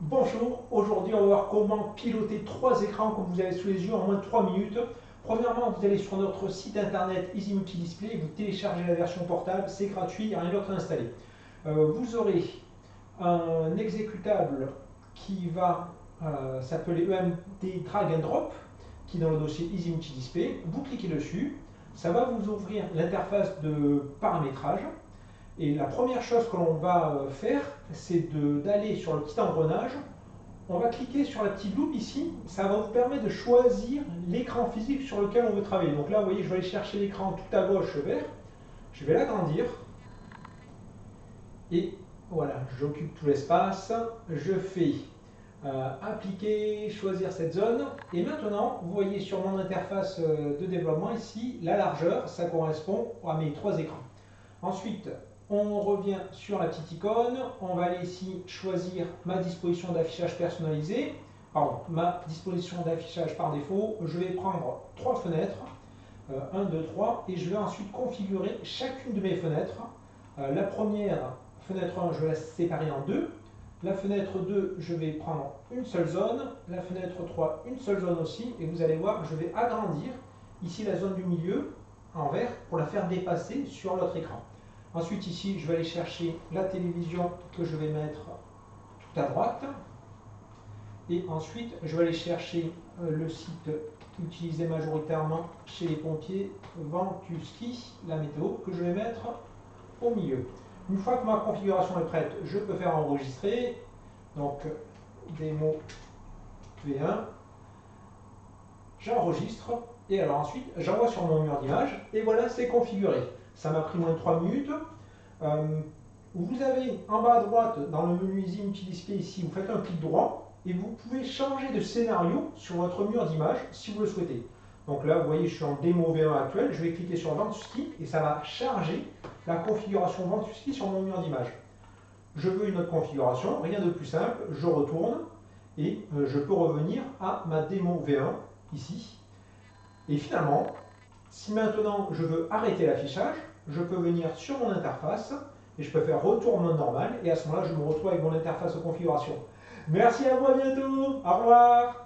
Bonjour, aujourd'hui on va voir comment piloter trois écrans comme vous avez sous les yeux en moins de 3 minutes. Premièrement, vous allez sur notre site internet Easy Multi Display, vous téléchargez la version portable, c'est gratuit, il n'y a rien d'autre à installer. Vous aurez un exécutable qui va s'appeler EMD Drag and Drop, qui est dans le dossier Easy Multi Display. Vous cliquez dessus, ça va vous ouvrir l'interface de paramétrage. Et la première chose que l'on va faire, c'est d'aller sur le petit engrenage. On va cliquer sur la petite loupe ici. Ça va vous permettre de choisir l'écran physique sur lequel on veut travailler. Donc là, vous voyez, je vais aller chercher l'écran tout à gauche vert. Je vais l'agrandir. Et voilà, j'occupe tout l'espace. Je fais appliquer, choisir cette zone. Et maintenant, vous voyez sur mon interface de développement ici, la largeur, ça correspond à mes trois écrans. Ensuite, on revient sur la petite icône, on va aller ici choisir ma disposition d'affichage personnalisé, pardon, ma disposition d'affichage par défaut. Je vais prendre trois fenêtres, 1, 2, 3, et je vais ensuite configurer chacune de mes fenêtres. La première, fenêtre 1, je vais la séparer en deux. La fenêtre 2, je vais prendre une seule zone. La fenêtre 3, une seule zone aussi. Et vous allez voir, je vais agrandir ici la zone du milieu en vert pour la faire dépasser sur l'autre écran. Ensuite ici, je vais aller chercher la télévision que je vais mettre tout à droite. Et ensuite, je vais aller chercher le site utilisé majoritairement chez les pompiers, Ventuski, la météo, que je vais mettre au milieu. Une fois que ma configuration est prête, je peux faire enregistrer. Donc, démo V1. J'enregistre. Et alors ensuite, j'envoie sur mon mur d'image. Et voilà, c'est configuré. Ça m'a pris moins de 3 minutes. Vous avez en bas à droite, dans le menu Easy Multi Display ici, vous faites un clic droit et vous pouvez changer de scénario sur votre mur d'image si vous le souhaitez. Donc là, vous voyez, je suis en démo V1 actuel, je vais cliquer sur Ventuski et ça va charger la configuration Ventuski sur mon mur d'image. Je veux une autre configuration, rien de plus simple, je retourne et je peux revenir à ma démo V1 ici. Et finalement, si maintenant je veux arrêter l'affichage, je peux venir sur mon interface et je peux faire retour en mode normal et à ce moment-là, je me retrouve avec mon interface de configuration. Merci à vous, à bientôt, au revoir.